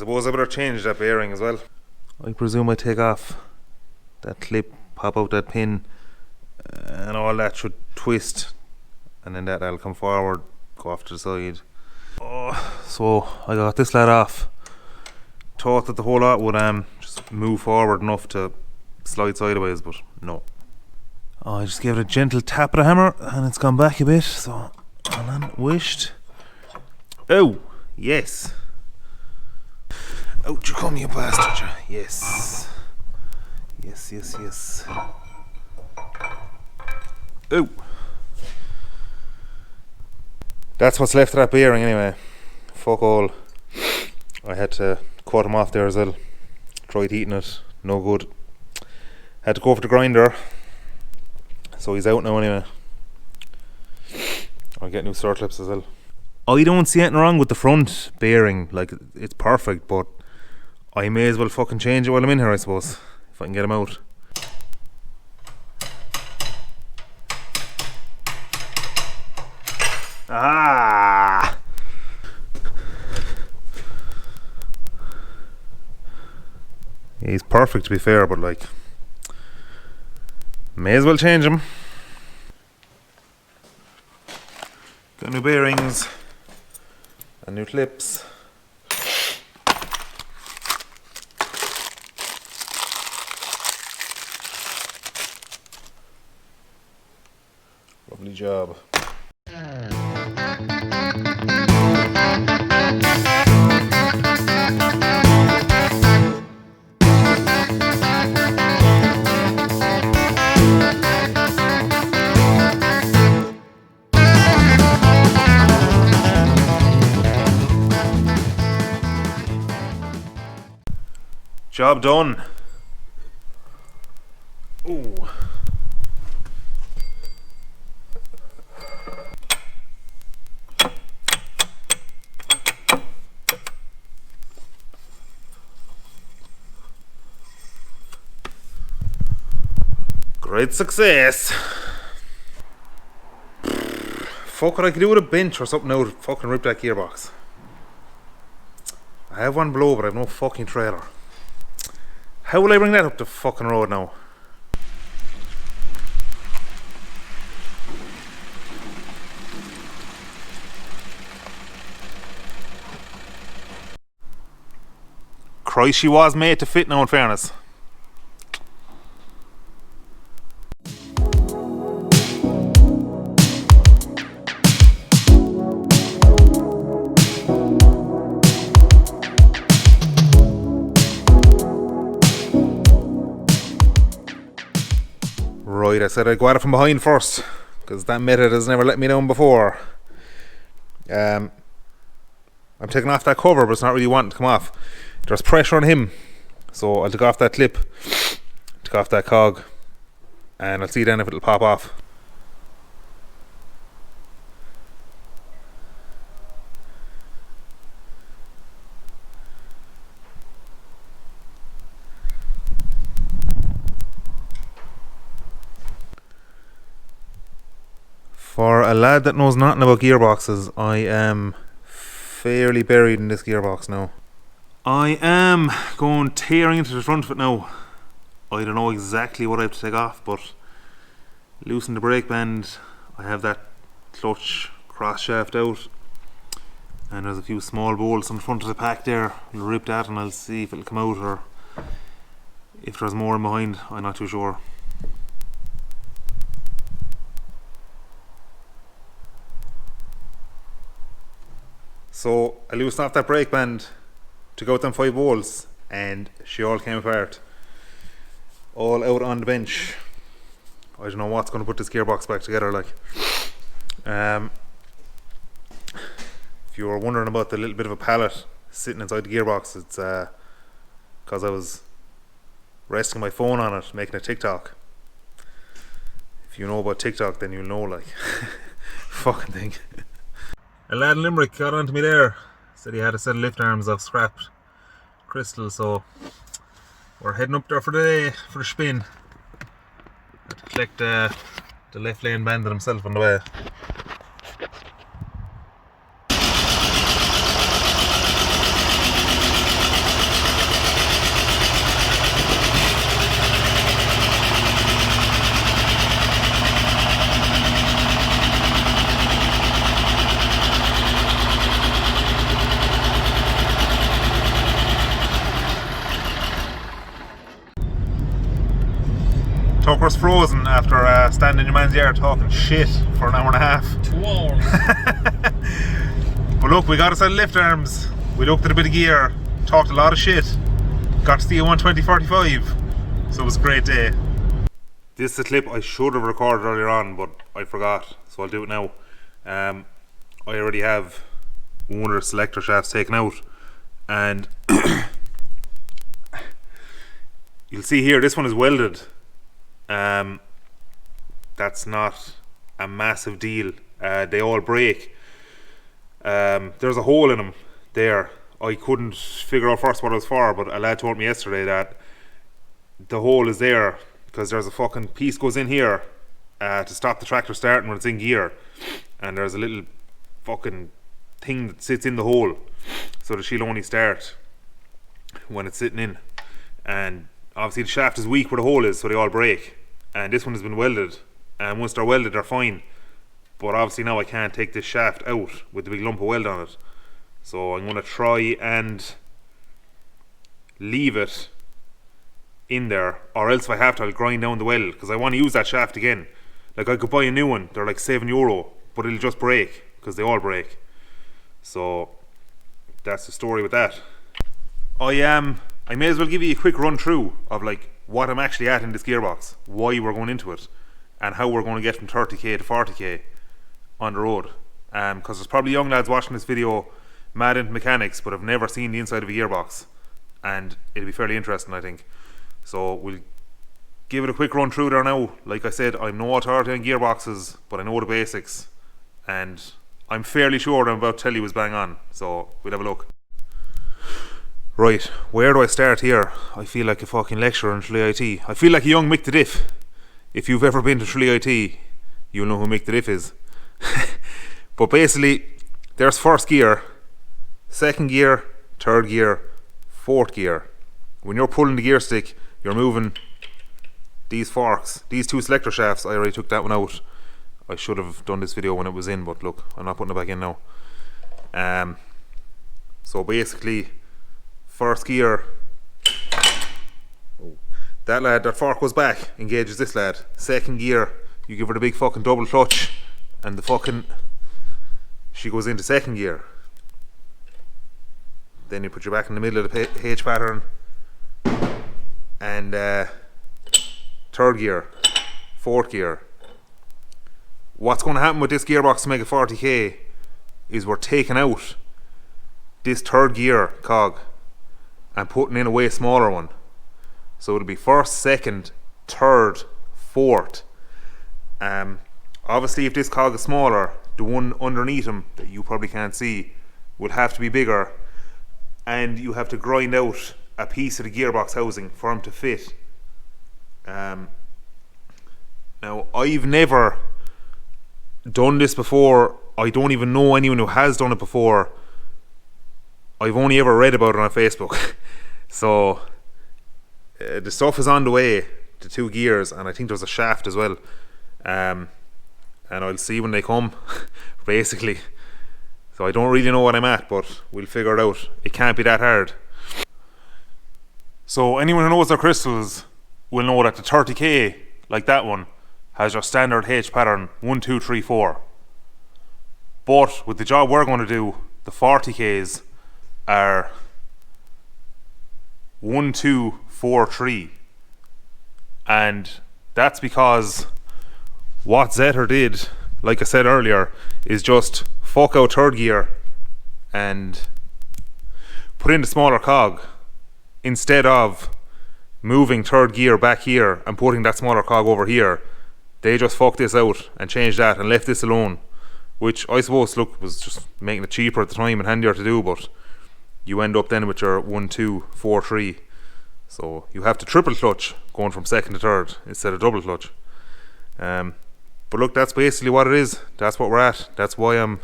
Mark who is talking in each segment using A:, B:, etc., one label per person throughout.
A: suppose I better change that bearing as well. I presume I take off that clip, pop out that pin, and all that should twist, and then that'll come forward, go off to the side. So I got this lad off. Thought that the whole lot would just move forward enough to slide sideways, but no. I just gave it a gentle tap of the hammer and it's gone back a bit, so hold on, wished. Oh, yes. Out you come, you bastard. Yes. Yes. Oh. That's what's left of that bearing anyway. Fuck all. I had to cut him off there as well. Tried heating it, no good. Had to go for the grinder. So he's out now anyway. I'll get new star clips as well. I don't see anything wrong with the front bearing, like it's perfect, but I may as well fucking change it while I'm in here, I suppose, if I can get him out. Ah! He's perfect to be fair, but like, may as well change him. Got new bearings and new clips. Lovely job. Job done. Ooh. Great success. Fuck what I could do with a bench or something now to fucking rip that gearbox. I have one below, but I have no fucking trailer. How will I bring that up the fucking road now? Christ, she was made to fit now, in fairness. Right, I said I'd go at it from behind first, because that method has never let me down before. I'm taking off that cover, but it's not really wanting to come off. There's pressure on him, so I'll take off that clip, take off that cog, and I'll see then if it'll pop off. For a lad that knows nothing about gearboxes, I am fairly buried in this gearbox now. I am going tearing into the front of it now. I don't know exactly what I have to take off, but loosen the brake band. I have that clutch cross shaft out, and there's a few small bolts on the front of the pack there. I'll rip that and I'll see if it'll come out, or if there's more in behind, I'm not too sure. So I loosened off that brake band, took out them 5 bolts, and she all came apart. All out on the bench. I don't know what's going to put this gearbox back together like. If you were wondering about the little bit of a pallet sitting inside the gearbox, it's because I was resting my phone on it, making a TikTok. If you know about TikTok, then you'll know, like, fucking thing. A lad in Limerick got onto me there, said he had a set of lift arms of scrapped crystal, so we're heading up there for the day, for the spin. Had to collect the left lane bandit himself on the way. Tucker's frozen after standing in your man's yard talking shit for an hour and a half.
B: 2 hours.
A: But look, we got us out of lift arms. We looked at a bit of gear, talked a lot of shit. Got to see a 120/45. So it was a great day. This is a clip I should have recorded earlier on, but I forgot, so I'll do it now. I already have one of the selector shafts taken out, and you'll see here, this one is welded. That's not a massive deal. They all break. There's a hole in them there. I couldn't figure out first what it was for, but a lad told me yesterday that the hole is there because there's a fucking piece goes in here to stop the tractor starting when it's in gear, and there's a little fucking thing that sits in the hole so that she'll only start when it's sitting in. And obviously the shaft is weak where the hole is, so they all break. And this one has been welded, and once they're welded they're fine. But obviously now I can't take this shaft out with the big lump of weld on it, so I'm going to try and leave it in there, or else if I have to, I'll grind down the weld, because I want to use that shaft again. Like, I could buy a new one, they're like €7, but it'll just break because they all break. So that's the story with that. I may as well give you a quick run through of like what I'm actually at in this gearbox, why we're going into it, and how we're going to get from 30k to 40k on the road. Because there's probably young lads watching this video mad into mechanics but have never seen the inside of a gearbox, and it'll be fairly interesting, I think. So we'll give it a quick run through there now. Like I said, I'm no authority on gearboxes, but I know the basics, and I'm fairly sure what I'm about to tell you is bang on, so we'll have a look. Right, where do I start here? I feel like a fucking lecturer in Tralee IT. I feel like a young Mick the Diff. If you've ever been to Tralee IT, you'll know who Mick the Diff is. But basically, there's first gear, second gear, third gear, fourth gear. When you're pulling the gear stick, you're moving these forks, these two selector shafts. I already took that one out. I should have done this video when it was in, but look, I'm not putting it back in now. So basically, first gear, that fork goes back, engages this lad. Second gear, you give her the big fucking double clutch, and the fucking, she goes into second gear. Then you put your back in the middle of the H pattern, and third gear, fourth gear. What's going to happen with this gearbox to make it 40k is we're taking out this third gear cog and putting in a way smaller one. So it'll be first, second, third, fourth. Obviously if this cog is smaller, the one underneath him that you probably can't see will have to be bigger, and you have to grind out a piece of the gearbox housing for him to fit. Now I've never done this before. I don't even know anyone who has done it before. I've only ever read about it on Facebook. So the stuff is on the way, the two gears, and I think there's a shaft as well. And I'll see when they come, basically. So I don't really know what I'm at, but we'll figure it out. It can't be that hard. So anyone who knows their crystals will know that the 30k, like that one, has your standard H pattern 1, 2, 3, 4. But with the job we're going to do, the 40k's are 1, 2, 4, 3. And that's because what Zetor did, like I said earlier, is just fuck out third gear and put in the smaller cog instead of moving third gear back here and putting that smaller cog over here. They just fucked this out and changed that and left this alone, which I suppose, look, was just making it cheaper at the time and handier to do, but you end up then with your 1, 2, 4, 3. So you have to triple clutch going from second to third instead of double clutch. But look, that's basically what it is. That's what we're at. That's why I'm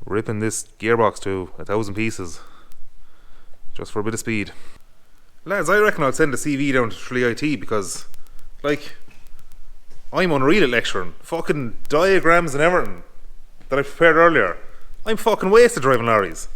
A: ripping this gearbox to 1,000 pieces just for a bit of speed. Lads, I reckon I'll send a CV down to Tralee IT, because like, I'm unreal at lecturing. Fucking diagrams and everything that I prepared earlier. I'm fucking wasted driving lorries.